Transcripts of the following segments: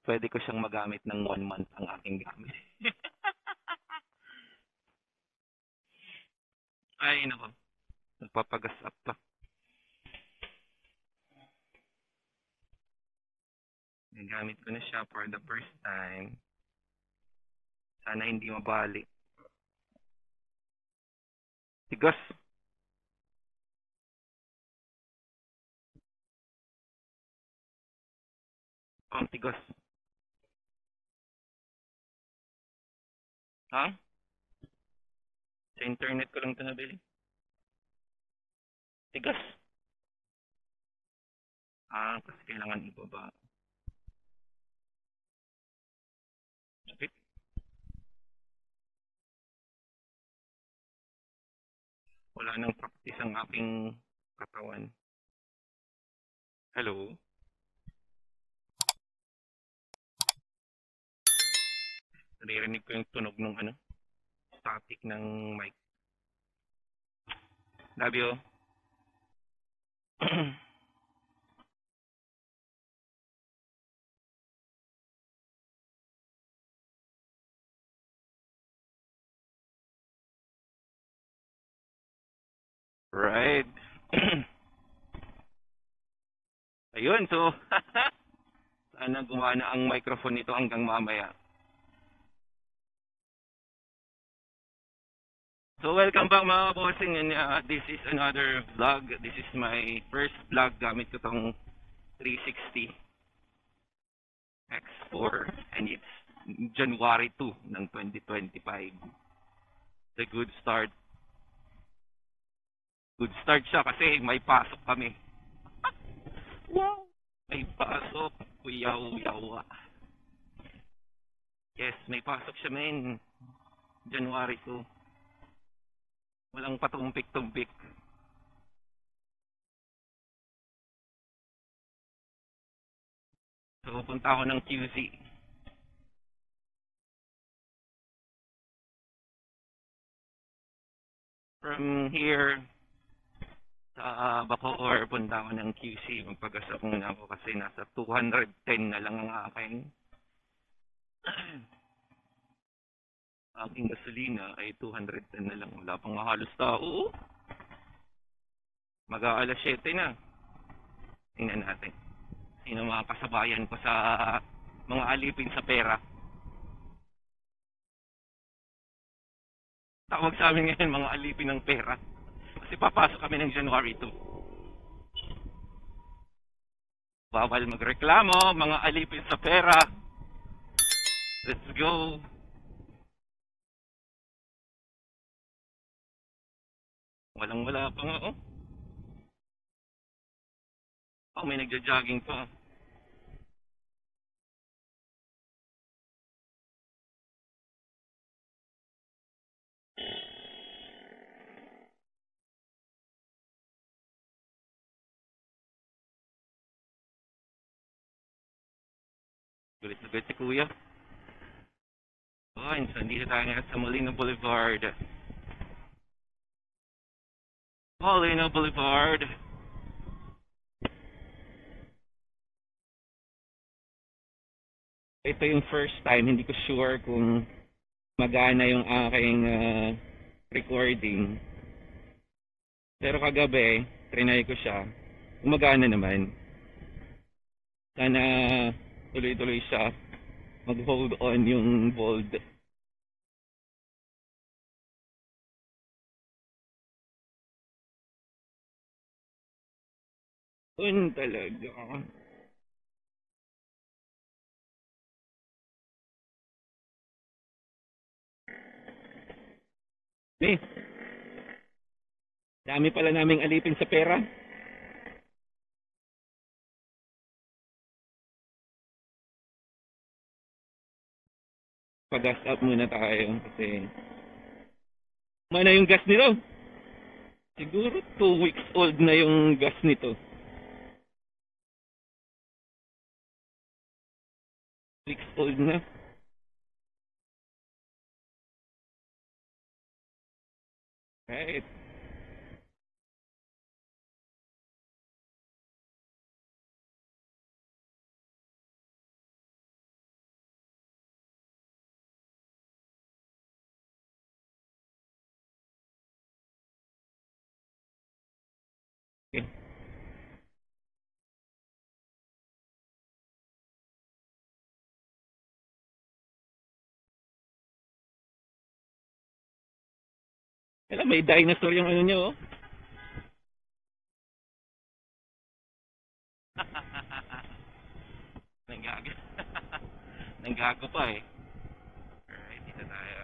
pwede ko siyang magamit ng 1 month ang aking gamit. Ay, nako. Nagpapagas up pa. Nagamit ko na siya for the first time. Sana hindi mabali. Tigas. Ang tigas. Ha? Sa internet ko lang ito nabili. Tigas. Kasi kailangan ibaba. Sakit. Wala nang practice ang aking katawan. Hello? Naririnig ko yung tunog ng static ng mic. Love you. Right. Ayun, so sana gumana ang microphone nito hanggang mamaya. So welcome back mga bossing, and this is another vlog. This is my first vlog gamit ko tong 360 X4 and it's January 2 ng 2025. The good start. Good start siya kasi may pasok kami. Wow! May pasok. Kuyaw-yawa. Yes, may pasok siya men. January 2. Walang patumpik-tumpik. So, punta ako ng QC. From here, sa Bacoor, punta ako ng QC. Magpagasap muna ako kasi nasa 210 na lang ang aking. Aking gasolina ay 210 na lang. Wala pang halos tao. Mag-aalas 7 na. Tingnan natin. Sino mga kasabayan ko sa mga alipin sa pera. Tawag sa amin ngayon mga alipin ng pera. Kasi papasok kami ng January 2. Bawal magreklamo, mga alipin sa pera. Let's go. Walang-wala pa nga, may nagja-jogging pa. Gulit na gulit si Kuya. So nandito tayo nga sa Molino Boulevard. Molino Boulevard. Ito yung first time, hindi ko sure kung magana yung aking recording. Pero kagabi, trinay ko siya. Gumagana naman. Sana tuloy-tuloy siya. Mag-hold on yung bold. Talaga. Dami pala naming alipin sa pera. Pa-gas up muna tayo kasi mana yung gas nito? Siguro 2 weeks old na yung gas nito. Weeks old na. Right. Alam, may dinosaur yung ano nyo, oh. Nanggago. Nanggago pa eh. Alright, dito tayo.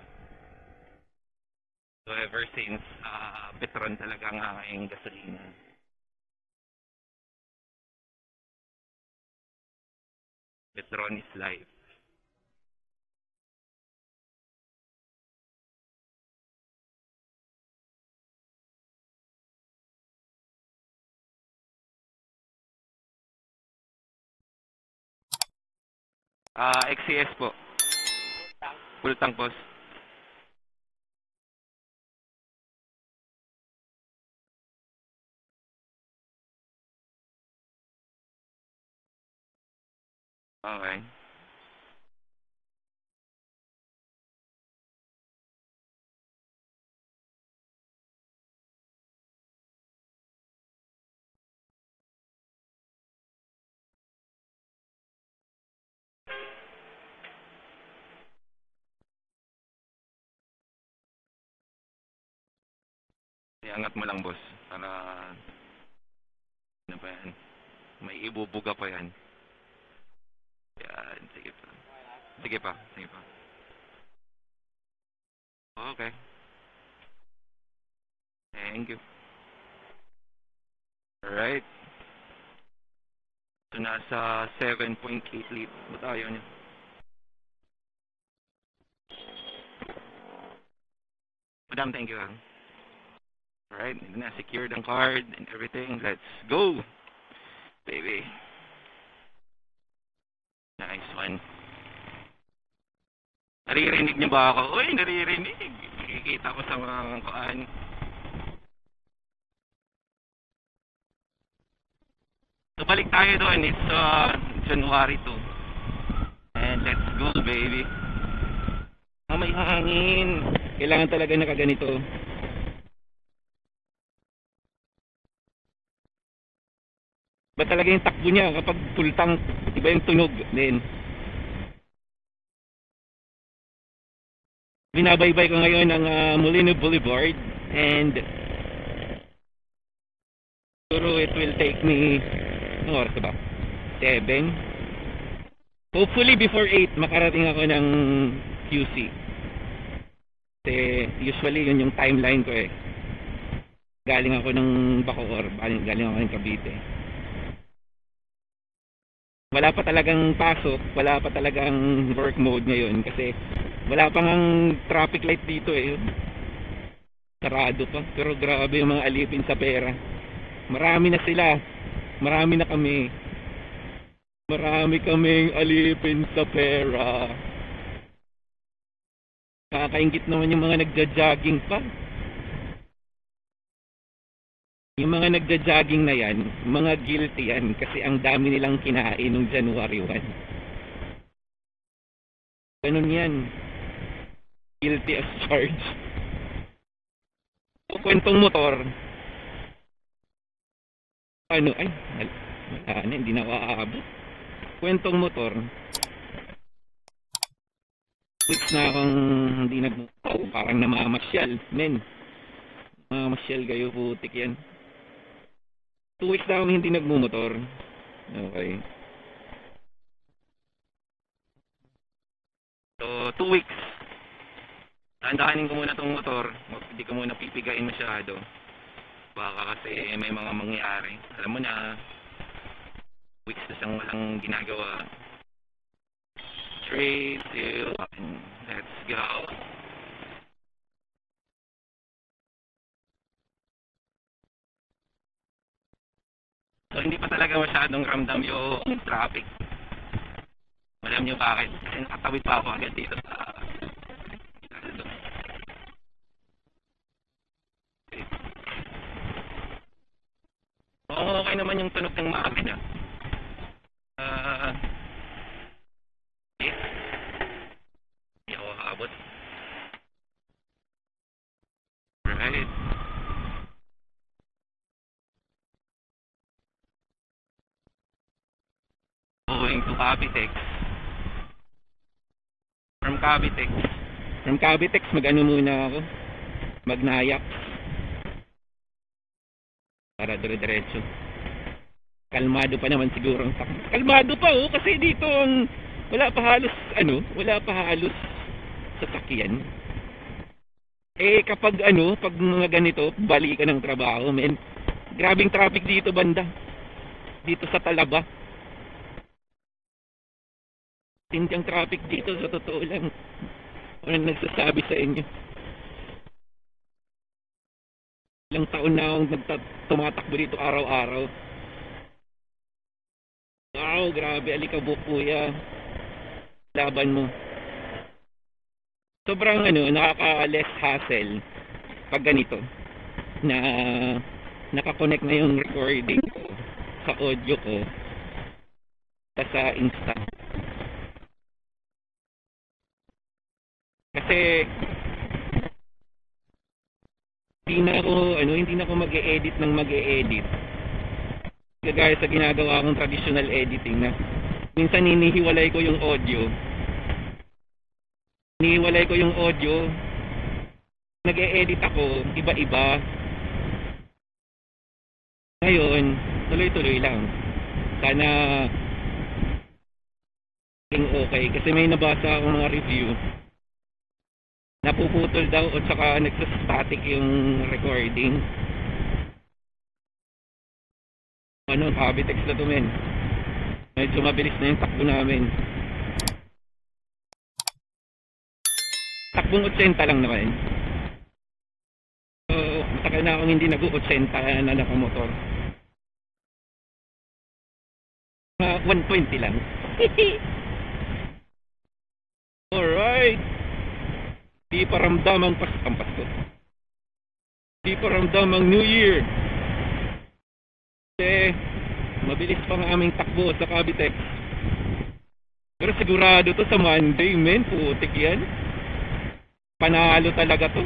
So ever since, Petron talaga ang aking gasolina. Petron is life. XCS po. Full tank boss. Okay. Iangat mo lang boss. Para, ano pa yan? May ibubuga pa yan. Yan, sige pa. Sige pa, sige pa. Okay. Thank you. Alright. So, nasa 7.8 liters. Ba't ayaw niya? Madam, thank you. Alright, na secured ang card and everything. Let's go, baby. Nice one. Naririnig niyo ba ako? Uy, naririnig. Nakikita ko sa mga kuan. So, balik tayo doon. It's January 2. And let's go, baby. May hangin. Kailangan talaga nakaganito. Ba talaga yung takbo niya kapag full tank, iba yung tunog din. Binabaybay ko ngayon ang Molino Boulevard and siguro it will take me anong oras ba? 7. Hopefully before 8 makarating ako ng QC. Kasi usually yun yung timeline ko eh. Galing ako ng Bacoor, galing ako ng Cavite. Wala pa talagang pasok, wala pa talagang work mode ngayon kasi wala pang ang traffic light dito eh. Sarado pa, pero grabe yung mga alipin sa pera. Marami na sila, marami na kami. Marami kaming alipin sa pera. Kakaingit naman yung mga nagja-jogging pa. Yung mga nagja-jogging na yan, mga guilty yan kasi ang dami nilang kinain nung January 1. Ganun yan. Guilty as charged. So, kwentong motor. Ano, ay, wala na, hindi na aabot. Kwentong motor. Weeks na akong hindi nagmotor. Parang namamasyal, men. Namamasyal kayo, putik yan. 2 weeks na akong hindi nagmumotor. Okay. So, 2 weeks. Tandaanin ko muna tong motor. Hindi ko muna pipigain masyado. Baka kasi may mga mangyayari. Alam mo na, weeks na siyang walang ginagawa. Straight to 1. Let's go. So, hindi pa talaga masyadong ramdam yung traffic. Alam nyo bakit? Kasi nakatawid pa ako agad dito sa okay naman yung tunog ng makina. Hindi ako kaabot. Right. Going to Cavitex. From Cavitex, mag-ano muna ako. magnayak para dire-diretso. Kalmado pa naman siguro ang takbo. Kalmado pa kasi dito ang wala pa halos sasakyan. Kapag pag mga ganito, balikan ng trabaho, men. Grabing traffic dito banda. Dito sa Talaba. Tindang traffic dito sa totoo lang. Walang nagsasabi sa inyo. Ilang taon na akong tumatakbo dito araw-araw. Wow, grabe, alikabok kuya. Laban mo. Sobrang nakaka-less hassle pag ganito na nakakonect na yung recording ko sa audio ko sa Insta. Kasi hindi na ako mag-e-edit ng mag-e-edit. Kagaya sa ginagawa kong traditional editing na minsan hinihiwalay ko yung audio. Nag-e-edit ako, iba-iba. Ngayon, tuloy-tuloy lang. Sana okay. Kasi may nabasa akong mga review. Napuputol daw at saka nagsastatic yung recording. Habitex na to, men. Medyo mabilis na yung takbo namin. Takbong 80 lang naman. So, matagal na akong hindi nag-80 na nakamotor. 120 lang. Alright. Di pa ramdam ang Pasko. Di pa ramdam ang New Year. Kasi mabilis pa ang aming takbo sa Cavitex. Pero sigurado to sa Monday, men. Putik yan. Panalo talaga to.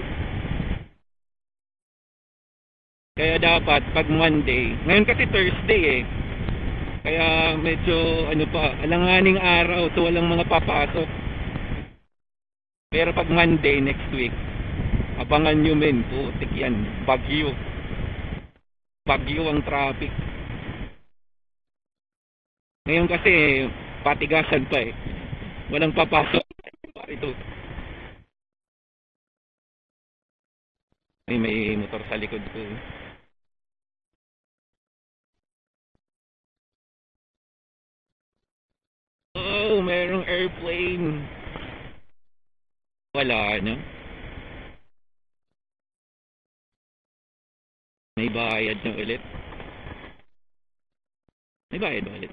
Kaya dapat pag Monday, ngayon kasi Thursday kaya medyo alanganing araw, so walang mga papasok. Pero pag Monday next week, abangan nyo, men. Putik yan. Bagyo ang traffic. Ngayon kasi patigasan pa walang papasok. Ito. May motor sa likod ko. Oh, merong airplane. Wala na. May bayad na ulit. May bayad na ulit.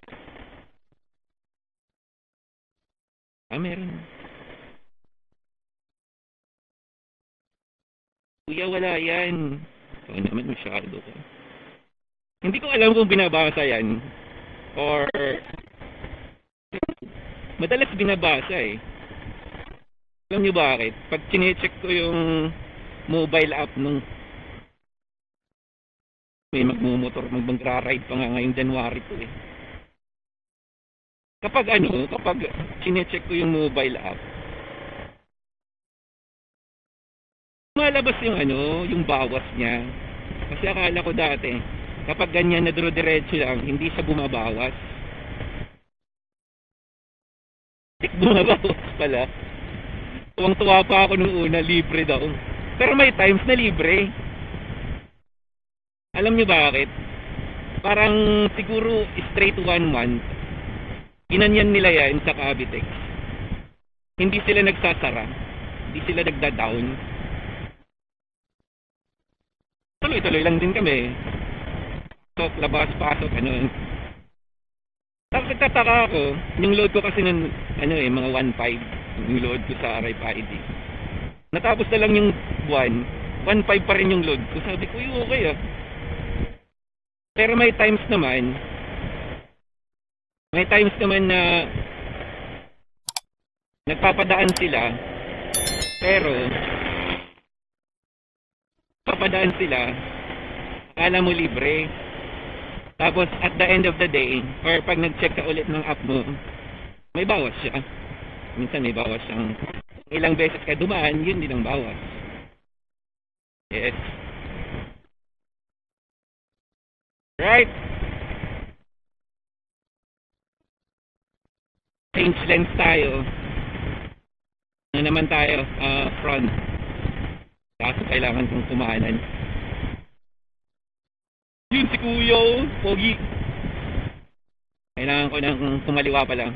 Meron. Kuya, wala yan. Oo naman, masyado ko. Hindi ko alam kung binabasa yan. Or madalas binabasa Alam nyo bakit? Pag chinecheck ko yung mobile app nung may magra-ride pa nga ngayong January to Kapag chinecheck ko yung mobile app, malabas yung bawas niya. Kasi akala ko dati, kapag ganyan na diretso lang, hindi siya bumabawas. Bumabawas pala. Tuwang-tuwa pa ako nung una, libre daw. Pero may times na libre. Alam niyo bakit? Parang siguro straight 1 month. Ginanyan nila yan sa Cavitex. Hindi sila nagsasara. Hindi sila nagda-down. Tuloy-tuloy lang din kami. So, labas, pasok, Tapos nagtataka ako, yung load ko kasi ng, mga 1.5, yung load ko sa RFID. Natapos na lang yung 1.5 pa rin yung load ko. Sabi ko, okay Pero may times naman na nagpapadaan sila, pero akala mo libre. Tapos at the end of the day, or pag nag-check ka ulit ng app mo, may bawas siya. Minsan may bawas siyang ilang beses ka dumaan, yun din ang bawas. Yes. Right. Change lens tayo. Ano naman tayo? Front. Kaso kailangan kong kumanan. Yun si Kuya, pogi. Kailangan ko nang kumaliwa pa lang.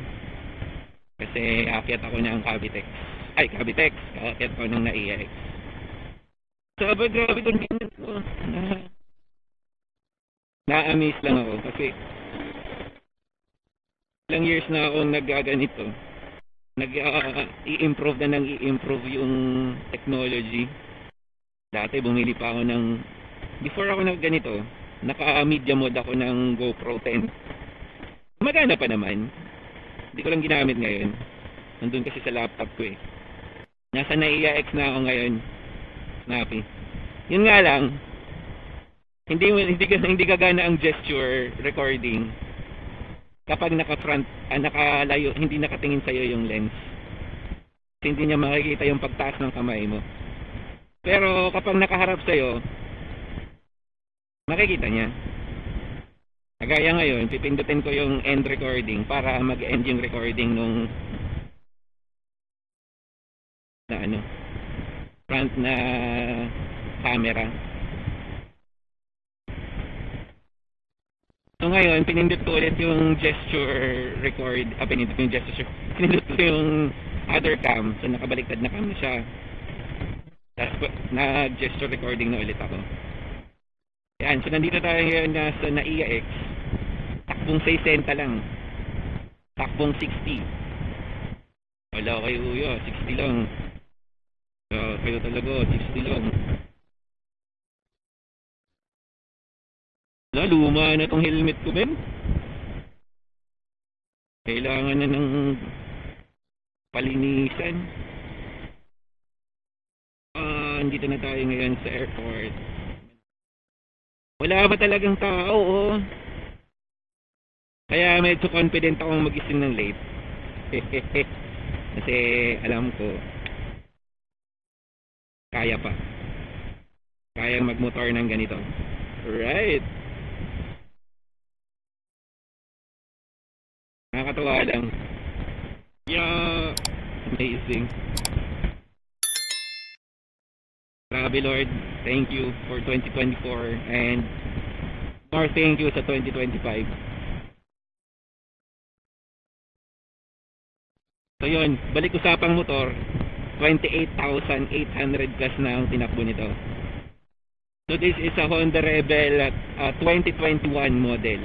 Kasi aakyat ako ng Cavitex. Ay, Cavitex. Aakyat ko ng NAIA X. Sabi, grabe itong ganyan ko. Na-amaze lang ako kasi ilang years na akong nagaganito. I-improve na i-improve yung technology. Dati bumili pa ako ng, before ako nagganito, naka-media mode ako ng GoPro 10. Magana pa naman. Hindi ko lang ginamit ngayon. Nandun kasi sa laptop ko eh. Nasa NAIA X na ako ngayon. Snappy. Yun nga lang, hindi gagana ang gesture recording kapag nakalayo, hindi nakatingin sa'yo yung lens. Hindi niya makikita yung pagtaas ng kamay mo. Pero kapag nakaharap sa'yo, makikita niya. Kagaya ngayon, pipindutin ko yung end recording para mag-end yung recording nung front na camera. So ngayon, pinindot ko ulit yung gesture record, pinindot ko yung other cam, so nakabaliktad na cam na siya. Tapos nag-gesture recording na ulit ako. Yan, so nandito tayo ngayon sa NAIA X. Takbong 60 lang. Takbong 60. Wala kayo uyo, 60 lang. Kayo talaga, 60 lang. Luma na tong helmet ko, men. Kailangan na ng palinisan. Andito na tayo ngayon sa airport. Wala ba talagang tao, oh? Kaya medyo confident akong magising ng late. Kasi alam ko, kaya pa. Kayang magmotor ng ganito. Right. Nakakatawa lang. Yeah. Amazing. Grabe Lord, thank you for 2024 and more thank you sa 2025. So yun, balik usapang motor, 28,800 plus na ang tinakbo nito. So this is a Honda Rebel 2021 model.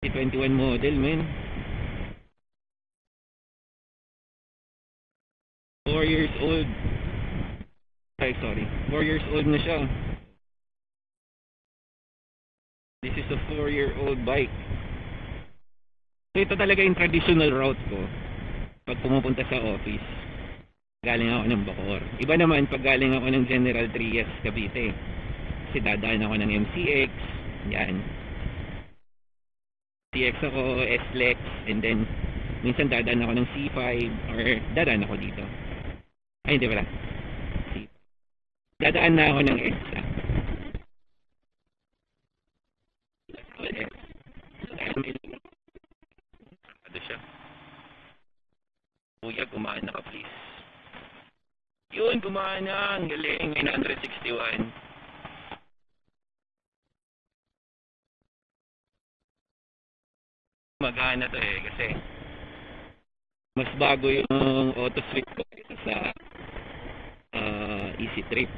2021 model, man. 4 years old. Sorry. 4 years old na siya. This is a 4-year-old bike. So ito talaga yung traditional route ko pag pumupunta sa office. Galing ako ng Bacoor. Iba naman pag galing ako ng General Trias, Cavite. Kasi dadaan ako ng MCX. Yan. CX ako, SLEX, and then minsan dadaan ako ng C5 or dadaan ako dito. Ay, hindi pala. Dadaan na ako ng EDSA. Ano siya? Kuya, gumana ka please. Yun, gumana. Ang galing. 961. Magana to eh kasi mas bago yung auto switch ko sa Easy Trip.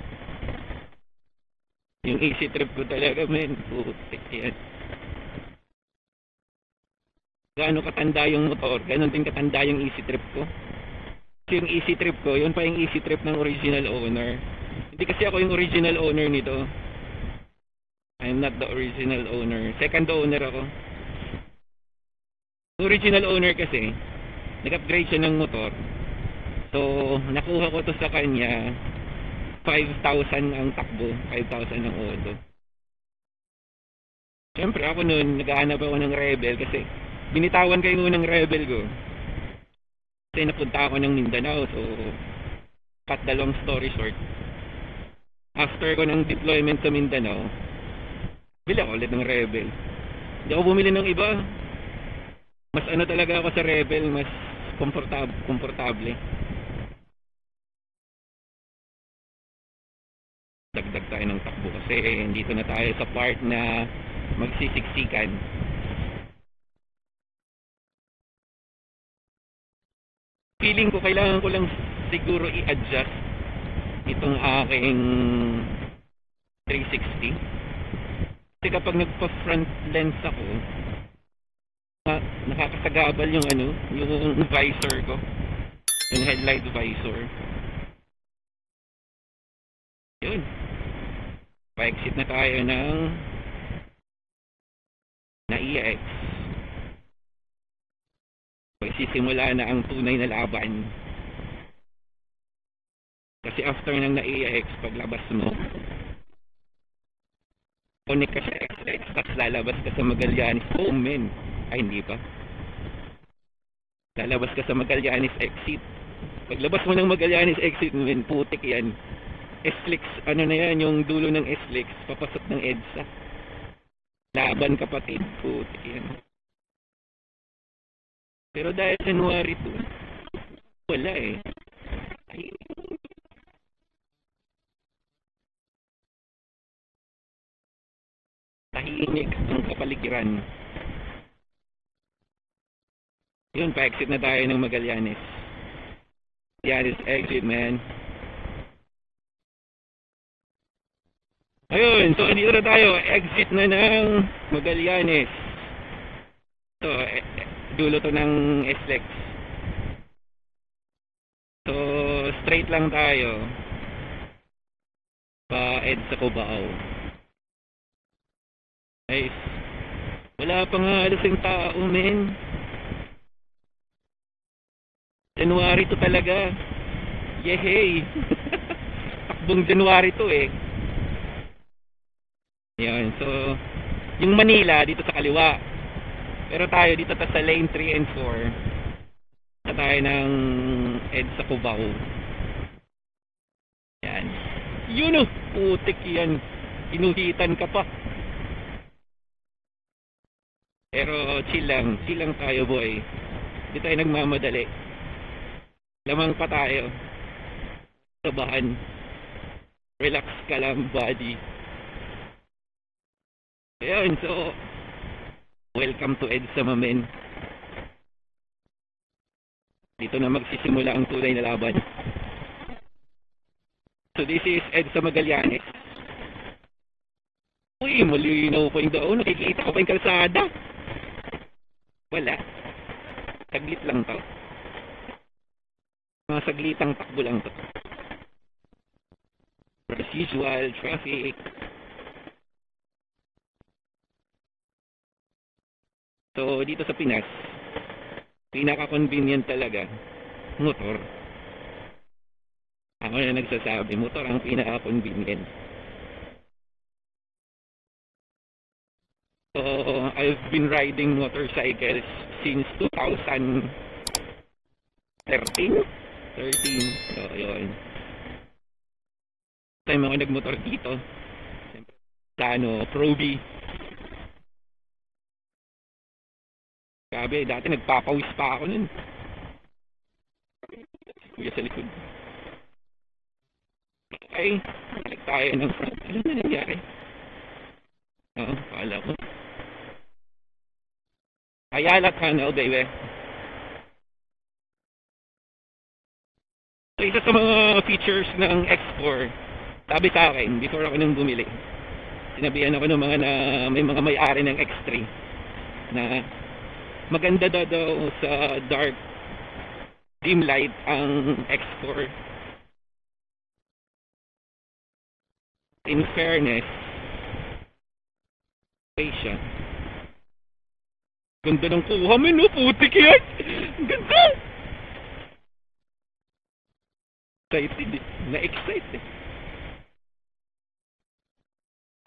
Yung Easy Trip ko talaga, men, putik yan. Gaano katanda yung motor, ganon din katanda yung Easy Trip ko. Kasi yung Easy Trip ko, yun pa yung Easy Trip ng original owner. Hindi kasi ako yung original owner nito. I'm not the original owner. Second owner ako. Yung original owner kasi, nag-upgrade siya ng motor. So, nakuha ko to sa kanya, 5,000 ang takbo, 5,000 ang auto. Siyempre ako noon, naghahanap ako ng Rebel kasi binitawan kayo ng Rebel ko. Kasi napunta ako ng Mindanao, so cut the long story short, after ko ng deployment sa Mindanao, bili ako ulit ng Rebel. Hindi ako bumili ng iba. Mas ano talaga ako sa Rebel, mas komportable. Dagdag tayo ng takbo kasi dito na tayo sa part na magsisiksikan. Feeling ko kailangan ko lang siguro i-adjust itong aking 360. Kasi kapag nagpa-front lens ako, nakakasagabal yung yung visor ko, yung headlight visor. Yun. Pa-exit na tayo ng EX. Magsisimula na ang tunay na laban. Kasi after ng EX, paglabas mo, connect ka sa X-Ray, tapos lalabas ka sa Magallanes. Oh, men. Ay, hindi pa. Lalabas ka sa Magallanes exit. Paglabas mo ng Magallanes exit, men, putik yan. SLEX, ano na yan, yung dulo ng SLEX, papasok ng EDSA. Laban kapatid, putik yan. Pero dahil January 2, wala eh. Ay, tahimik ang kapaligiran. Yun, pa-exit na tayo ng Magallanes. Magallanes exit, man. Ayun, so dito na tayo. Exit na ng Magallanes. So, dulo to ng SLEX. So, straight lang tayo. Pa-EDSA Cubao. Guys, wala pa nga alas yung tao, men. January to talaga. Yehey! Takbong January to eh. Yan, so yung Manila dito sa kaliwa. Pero tayo dito sa lane 3 and 4. Na tayo ng EDSA Cubao. Yan. Yun oh, putik yan. Inuhitan ka pa. Pero chill lang tayo boy. Hindi tayo nagmamadali. Lamang pa tayo. Sabahan. Relax ka lang, buddy. Ayun, so welcome to EDSA, mamen. Dito na magsisimula ang tunay na laban. So this is EDSA Magallanes. Uy, malinaw pa yung daon. Nakikita ko pa yung kalsada. Wala. Saglit lang to. Mga saglitang takbo lang to. As usual, traffic. So, dito sa Pinas, pinaka-convenient talaga, motor. Ako na nagsasabi, motor ang pinaka-convenient. So, I've been riding motorcycles since 2013. So, yun. Time ako nagmotor dito. Sa Proby. Sabi, dati nagpapawis pa ako nun. Si Kuya sa likod. Okay, balik tayo ng front. Ano na nangyari? Oo, pala ko. Ayala Tunnel, baby. So, isa sa mga features ng X4, sabi sa akin, before ako nang bumili, sinabihan ako ng mga may mga may-ari ng X3 na maganda daw sa dark dim light ang X4. In fairness, siya. Ganda ng kuha mo, no? Putik yan! Ganda! Excited eh. Na-excite eh.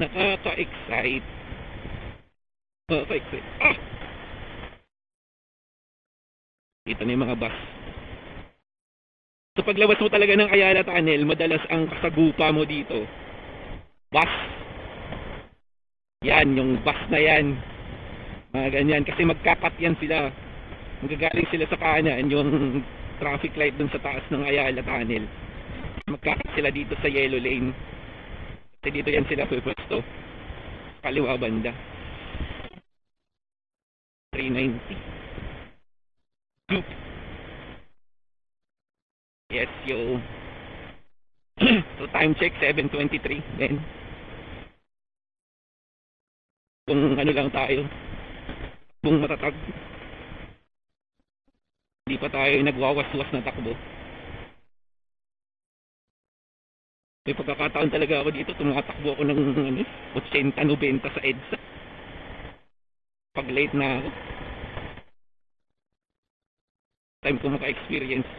Nakaka-excite. Nakaka-excite. Ah! Ito na yung mga bus. So paglabas mo talaga ng Ayala Tunnel, madalas ang kasagupa mo dito, bus. Yan, yung bus na yan. Mga ganyan. Kasi magkakat yan sila. Magagaling sila sa kanan, yung traffic light dun sa taas ng Ayala Tunnel. Magkakat sila dito sa yellow lane. Kasi dito yan sila pupwesto. Kaliwa banda. 390. Loop. Yes, yo. So time check 7:23 then. Kung ano lang tayo. Kung matatag. Hindi pa tayo nagwawaswas na takbo. May pagkakataon talaga ako dito, tumatakbo ako ng 80-90 sa EDSA. Pag late na ako. Time ko maka-experience.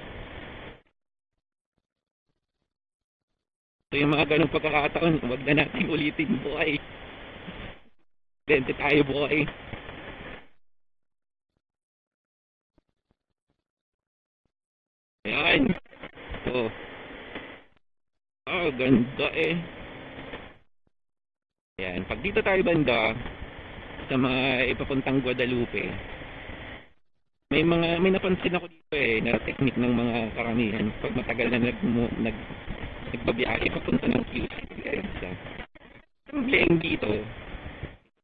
So yung mga ganong pagkakataon, huwag na natin ulitin buhay. Dente tayo buhay. Ayan. So, ganda eh. Ayan, pag dito tayo banda sa mga ipapuntang Guadalupe, may napansin ako dito na technique ng mga karamihan pag matagal na nagbabiyahe papunta ng QC. Ang lane dito,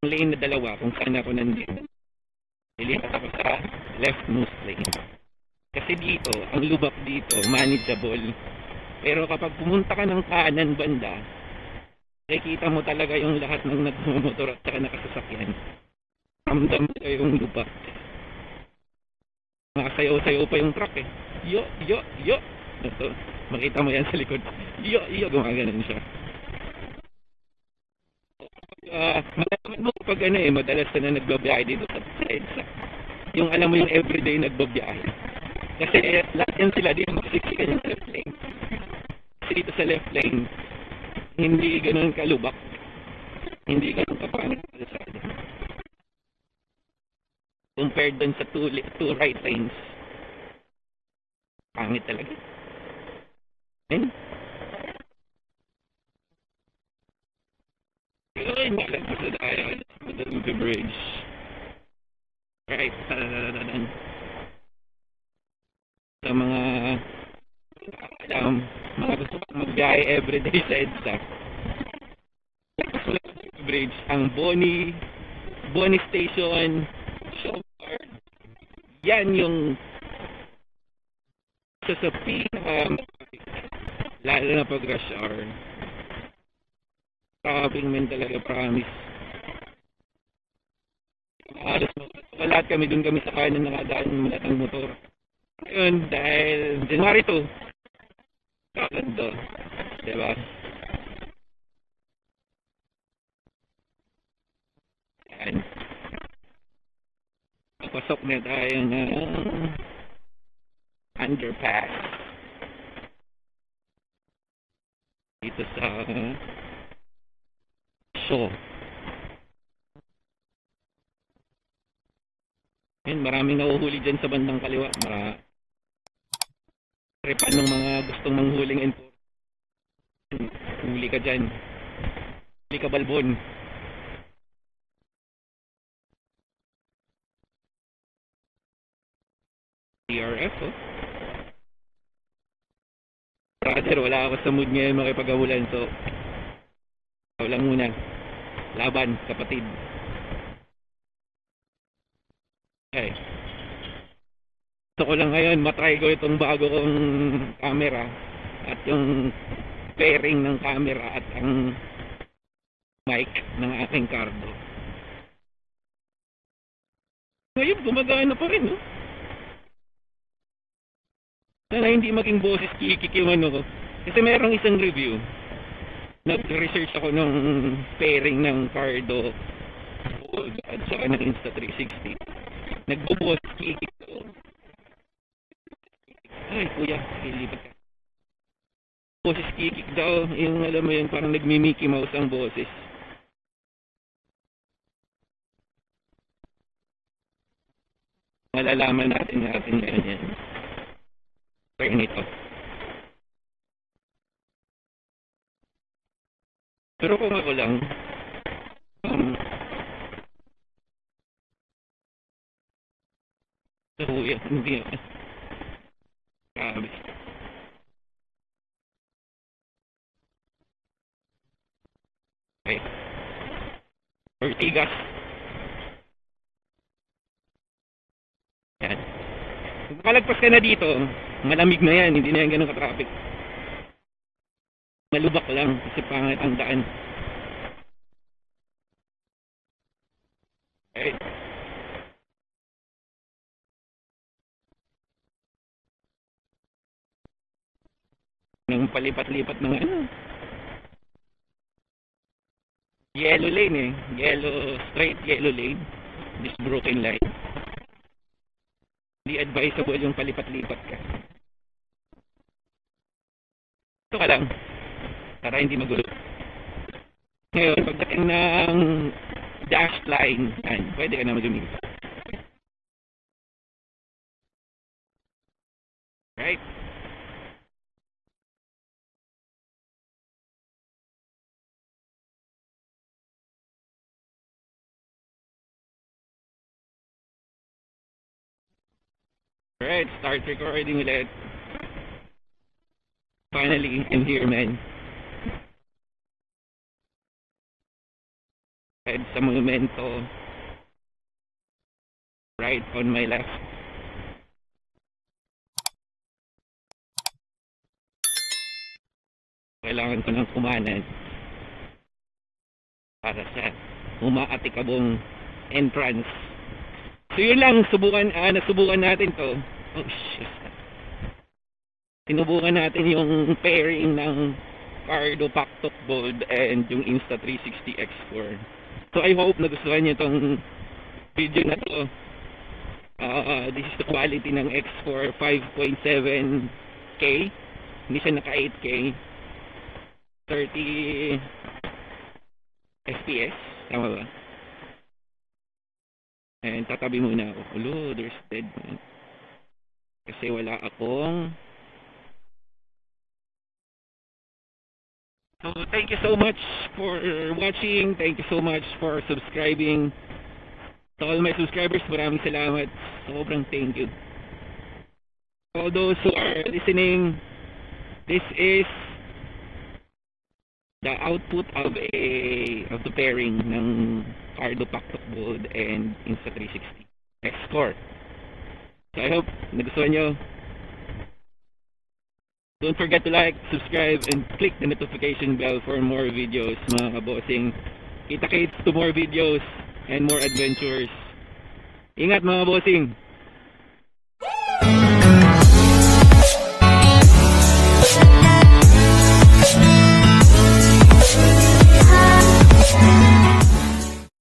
ang lane na dalawa kung saan ako nandito, lilipat ako sa leftmost lane. Kasi dito, ang lubak dito, manageable. Pero kapag pumunta ka ng kanan banda, nakikita mo talaga yung lahat ng nagmumotor at saka nakasasakyan. Ramdam mo yung lubak. Makasayaw-sayaw pa yung truck eh. Yo, yo, yo. Ito, makita mo yan sa likod. Yo, yo, gumaganon siya. Malaman mo kapag madalas na nagbabiyahe dito sa EDSA. Yung alam mo yung everyday nagbabiyahe. Kasi lahat yan sila din magsiksikan yung left lane. Kasi dito sa left lane, hindi ganun kalubak. Hindi ganun kapanag kalasada. Compared dun sa two right lanes. Pangit talaga. And yun, malagpas na tayo. Guadalupe Bridge. Right. Sa mga mga gusto kong magbiyahe everyday sa EDSA, Guadalupe Bridge, ang Boni Station, Showbar, yan yung sa lalo na pag rush hour. Traffic man talaga, promise. Alas mo, lahat kami dun kami sa kanan nakadaan ng lahat ng motor. Ngayon, dahil January 2, kakando, diba? Yan. Pasok na tayo ng underpass. Dito sa Shaw. Yan, maraming nahuhuli dyan sa bandang kaliwa. Trepan ng mga gustong manghuling enforcement. Huli ka dyan. Huli ka balbon. TRF, oh. Brother, wala ako sa mood ngayon makipag-ahulan. So, ikaw lang muna. Laban, kapatid. Okay. Gusto ko lang ngayon, matry ko itong bago kong camera at yung pairing ng camera at ang mic ng aking Cardo. Ngayon, gumagana pa rin, no? Sana hindi maging boses kikik yung ano ko. Kasi merong isang review. Nag-research ako ng pairing ng Cardo at saka ng Insta360. Nagbo-boses kikik ko. Ay, kuya, ilipat ka. Boses kikik daw. Yung alam mo yun, parang nagmi-Mickey Mouse ang boses. Malalaman natin ngayon yan. Try nito. Pero kung ako lang, nahuya, hindi ako. Grabe. Okay. Ortigas. Yan. Kung makalagpas ka na dito, malamig na yan, hindi na yan ganun ka-traffic. Malubak lang kasi pangit ang daan. Okay. Nang palipat-lipat ng ano. Yellow lane eh. Straight yellow lane. This broken line. Hindi advisable yung palipat-lipat ka. Ito ka lang. Para hindi magulo. Ngayon, pagdating ng dash line, yan, pwede ka na mag-umipa. Right? Alright, start recording ulit. Finally, I'm here, man. Kahit sa monumento, right on my left. Kailangan ko ng kumanan para sa umaatikabong entrance. So yun lang, nasubukan natin to. Oh shit. Sinubukan natin yung pairing ng Cardo Pactok Bold and yung Insta360 X4. So I hope nagustuhan niyo itong video na to. This is the quality ng X4 5.7K. Hindi siya naka 8K. 30 FPS. Tama ba? And tatabi muna ako. Hello, there's dead man. Kasi wala akong... So thank you so much for watching. Thank you so much for subscribing. To all my subscribers, maraming salamat. Sobrang thank you. For those who are listening, this is the output of the pairing ng Cardo Pactok Bold and Insta360 X4. So I hope nagustuhan nyo. Don't forget to like, subscribe, and click the notification bell for more videos, mga kabossing. Kita-kits to more videos and more adventures. Ingat mga bossing!